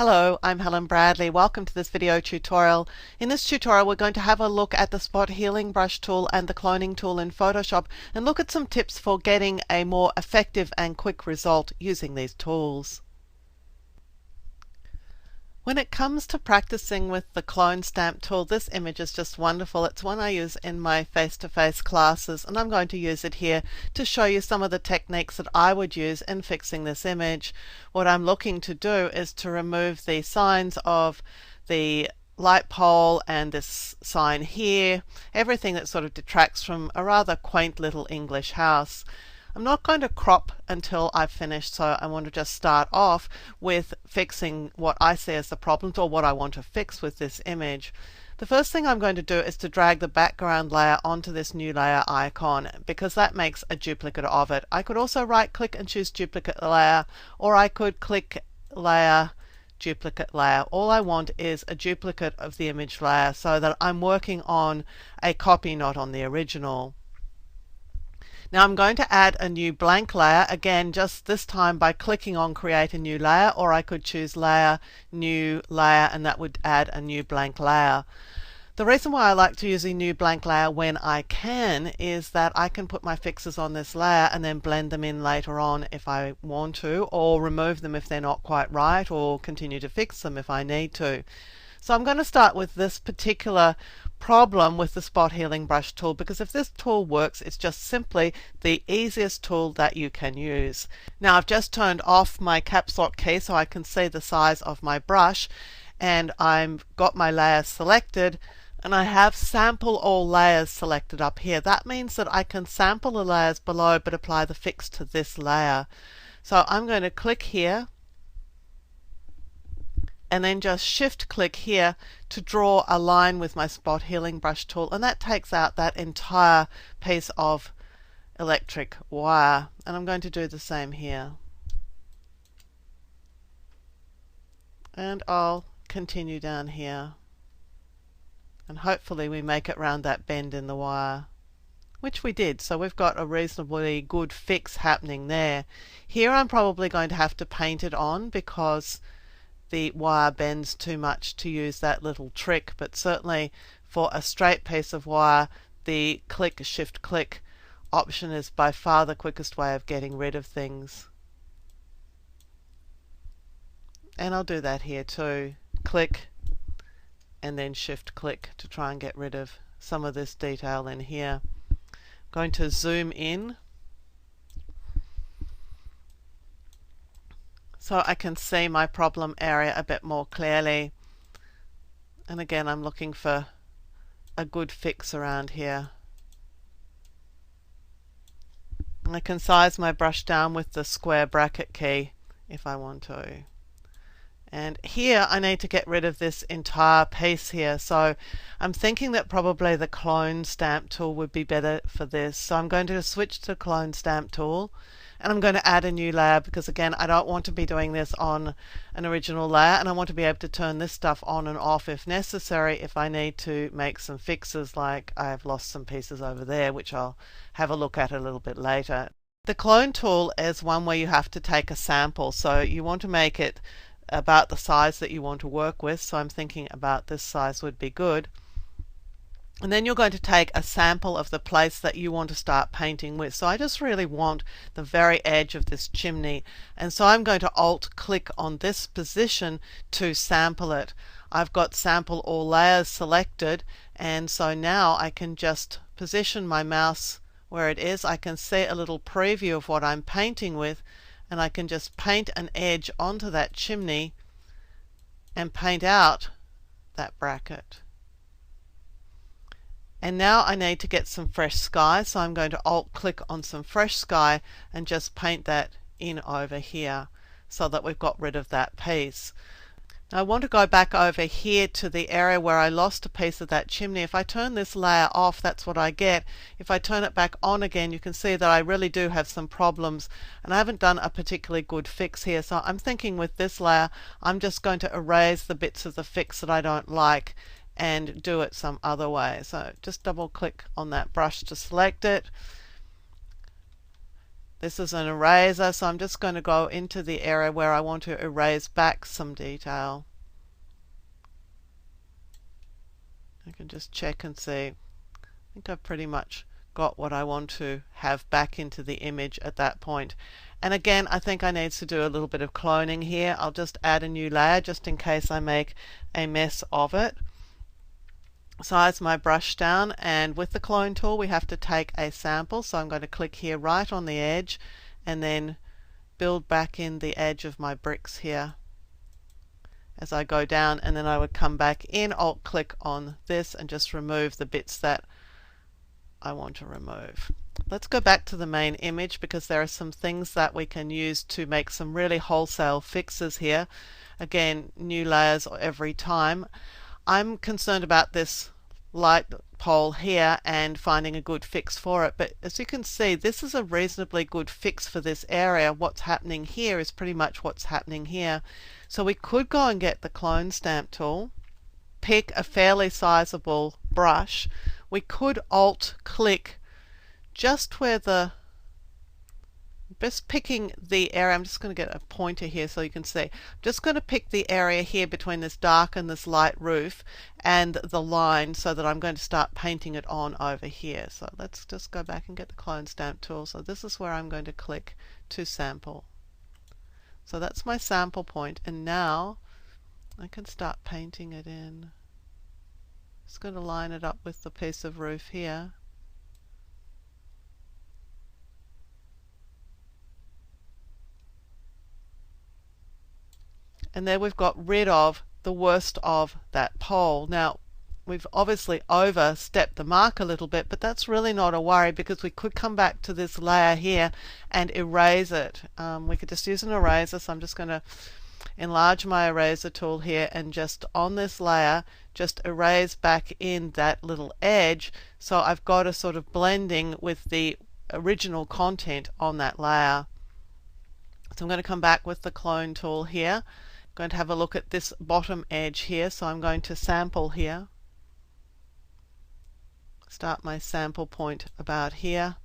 Hello, I'm Helen Bradley. Welcome to this video tutorial. In this tutorial we're going to have a look at the spot healing brush tool and the cloning tool in Photoshop and look at some tips for getting a more effective and quick result using these tools. When it comes to practicing with the clone stamp tool, this image is just wonderful. It's one I use in my face-to-face classes, and I'm going to use it here to show you some of the techniques that I would use in fixing this image. What I'm looking to do is to remove the signs of the light pole and this sign here, everything that sort of detracts from a rather quaint little English house. I'm not going to crop until I've finished, so I want to just start off with fixing what I see as the problems or what I want to fix with this image. The first thing I'm going to do is to drag the background layer onto this new layer icon because that makes a duplicate of it. I could also right click and choose duplicate layer, or I could click layer, duplicate layer. All I want is a duplicate of the image layer so that I'm working on a copy, not on the original. Now I'm going to add a new blank layer, again just this time by clicking on create a new layer, or I could choose layer, new layer, and that would add a new blank layer. The reason why I like to use a new blank layer when I can is that I can put my fixes on this layer and then blend them in later on if I want to, or remove them if they're not quite right, or continue to fix them if I need to. So I'm going to start with this particular problem with the spot healing brush tool, because if this tool works, it's just simply the easiest tool that you can use. Now I've just turned off my caps lock key so I can see the size of my brush, and I've got my layer selected, and I have sample all layers selected up here. That means that I can sample the layers below but apply the fix to this layer. So I'm going to click here and then just shift click here to draw a line with my spot healing brush tool, and that takes out that entire piece of electric wire. And I'm going to do the same here. And I'll continue down here. And hopefully we make it round that bend in the wire, which we did, so we've got a reasonably good fix happening there. Here I'm probably going to have to paint it on because the wire bends too much to use that little trick, but certainly for a straight piece of wire the click shift click option is by far the quickest way of getting rid of things. And I'll do that here too. Click and then shift click to try and get rid of some of this detail in here. I'm going to zoom in so I can see my problem area a bit more clearly. And again, I'm looking for a good fix around here. I can size my brush down with the square bracket key if I want to. And here I need to get rid of this entire piece here, so I'm thinking that probably the clone stamp tool would be better for this. So I'm going to switch to clone stamp tool, and I'm going to add a new layer because again I don't want to be doing this on an original layer, and I want to be able to turn this stuff on and off if necessary if I need to make some fixes, like I've lost some pieces over there which I'll have a look at a little bit later. The clone tool is one where you have to take a sample, so you want to make it about the size that you want to work with, so I'm thinking about this size would be good. And then you're going to take a sample of the place that you want to start painting with. So I just really want the very edge of this chimney, and so I'm going to alt click on this position to sample it. I've got sample all layers selected, and so now I can just position my mouse where it is. I can see a little preview of what I'm painting with, and I can just paint an edge onto that chimney and paint out that bracket. And now I need to get some fresh sky, so I'm going to alt click on some fresh sky and just paint that in over here so that we've got rid of that piece. Now I want to go back over here to the area where I lost a piece of that chimney. If I turn this layer off, that's what I get. If I turn it back on again, you can see that I really do have some problems, and I haven't done a particularly good fix here. So I'm thinking with this layer I'm just going to erase the bits of the fix that I don't like and do it some other way. So just double click on that brush to select it, This is an eraser, so I'm just going to go into the area where I want to erase back some detail. I can just check and see. I think I've pretty much got what I want to have back into the image at that point. And again, I think I need to do a little bit of cloning here. I'll just add a new layer just in case I make a mess of it. Size my brush down, and with the clone tool we have to take a sample, so I'm going to click here right on the edge and then build back in the edge of my bricks here as I go down, and then I would come back in, alt click on this and just remove the bits that I want to remove. Let's go back to the main image because there are some things that we can use to make some really wholesale fixes here. Again, new layers every time. I'm concerned about this light pole here and finding a good fix for it, but as you can see, this is a reasonably good fix for this area. What's happening here is pretty much what's happening here. So we could go and get the clone stamp tool, pick a fairly sizable brush. We could alt click just where just picking the area. I'm just going to get a pointer here so you can see. I'm just going to pick the area here between this dark and this light roof and the line so that I'm going to start painting it on over here. So let's just go back and get the clone stamp tool. So this is where I'm going to click to sample. So that's my sample point, and now I can start painting it in. Just going to line it up with the piece of roof here. And there we've got rid of the worst of that pole. Now, we've obviously overstepped the mark a little bit, but that's really not a worry because we could come back to this layer here and erase it. We could just use an eraser, so I'm just going to enlarge my eraser tool here and just on this layer just erase back in that little edge, so I've got a sort of blending with the original content on that layer. So I'm going to come back with the clone tool here. I'm going to have a look at this bottom edge here, so I'm going to sample here. Start my sample point about here.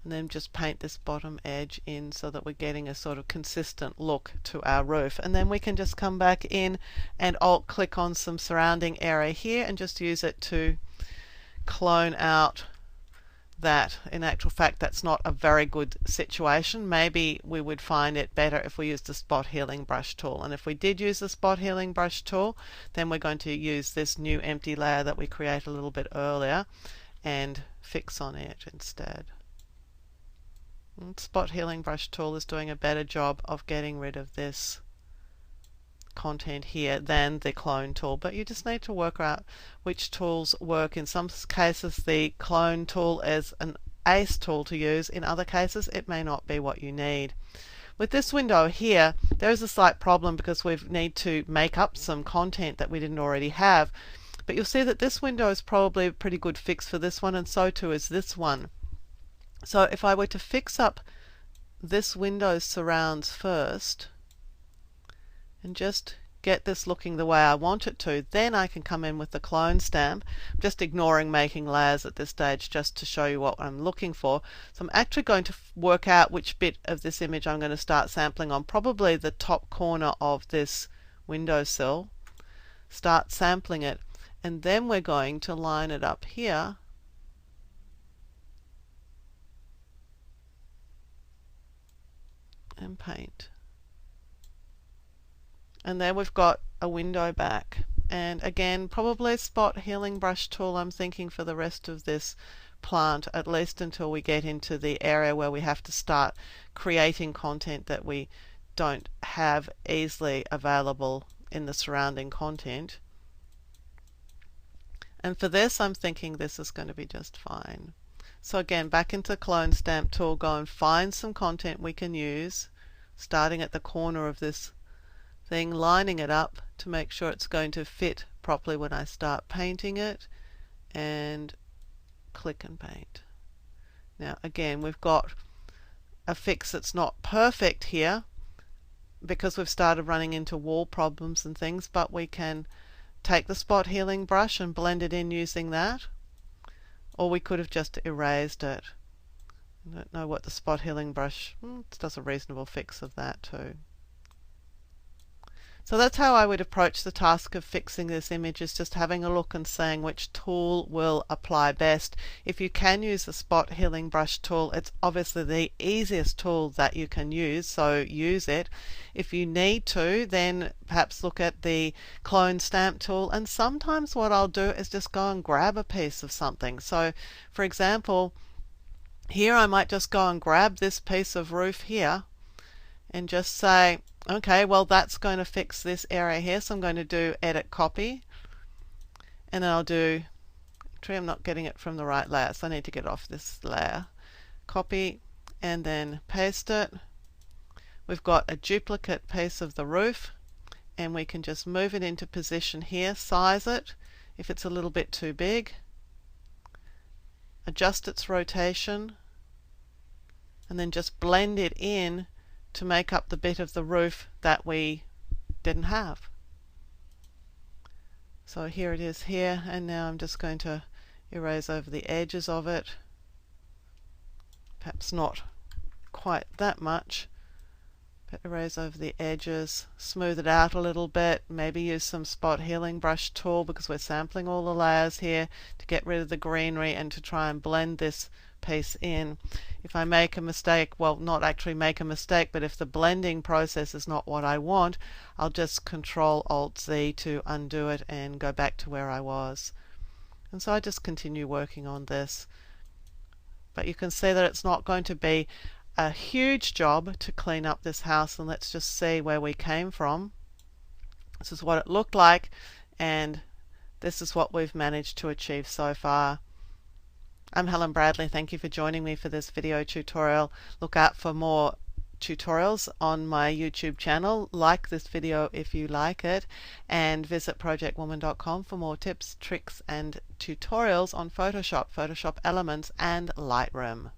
And then just paint this bottom edge in so that we're getting a sort of consistent look to our roof. And then we can just come back in and alt click on some surrounding area here and just use it to clone out that. In actual fact, that's not a very good situation. Maybe we would find it better if we used the spot healing brush tool. And if we did use the spot healing brush tool, then we're going to use this new empty layer that we created a little bit earlier and fix on it instead. And spot healing brush tool is doing a better job of getting rid of this content here than the clone tool, but you just need to work out which tools work. In some cases the clone tool is an ace tool to use, in other cases it may not be what you need. With this window here there is a slight problem because we need to make up some content that we didn't already have, but you'll see that this window is probably a pretty good fix for this one, and so too is this one. So if I were to fix up this window's surrounds first and just get this looking the way I want it to, then I can come in with the clone stamp. I'm just ignoring making layers at this stage just to show you what I'm looking for. So I'm actually going to work out which bit of this image I'm going to start sampling on, probably the top corner of this windowsill. Start sampling it, and then we're going to line it up here and paint. And there we've got a window back. And again, probably spot healing brush tool I'm thinking for the rest of this plant, at least until we get into the area where we have to start creating content that we don't have easily available in the surrounding content. And for this I'm thinking this is going to be just fine. So again, back into clone stamp tool, go and find some content we can use, starting at the corner of this thing, lining it up to make sure it's going to fit properly when I start painting it, and click and paint. Now again, we've got a fix that's not perfect here because we've started running into wall problems and things, but we can take the spot healing brush and blend it in using that, or we could have just erased it. I don't know what the spot healing brush does a reasonable fix of that too. So that's how I would approach the task of fixing this image, is just having a look and seeing which tool will apply best. If you can use the spot healing brush tool, it's obviously the easiest tool that you can use, so use it. If you need to, then perhaps look at the clone stamp tool, and sometimes what I'll do is just go and grab a piece of something. So for example, here I might just go and grab this piece of roof here and just say, okay, well that's going to fix this area here, so I'm going to do edit copy, and then I'll do, actually I'm not getting it from the right layer, so I need to get off this layer, copy, and then paste it. We've got a duplicate piece of the roof, and we can just move it into position here, size it if it's a little bit too big, adjust its rotation, and then just blend it in to make up the bit of the roof that we didn't have. So here it is here, and now I'm just going to erase over the edges of it. Perhaps not quite that much, but erase over the edges, smooth it out a little bit, maybe use some spot healing brush tool because we're sampling all the layers here to get rid of the greenery and to try and blend this piece in. If I make a mistake, well, not actually make a mistake, but if the blending process is not what I want, I'll just Control Alt Z to undo it and go back to where I was. And so I just continue working on this. But you can see that it's not going to be a huge job to clean up this house, and let's just see where we came from. This is what it looked like, and this is what we've managed to achieve so far. I'm Helen Bradley. Thank you for joining me for this video tutorial. Look out for more tutorials on my YouTube channel. Like this video if you like it, and visit projectwoman.com for more tips, tricks and tutorials on Photoshop, Photoshop Elements and Lightroom.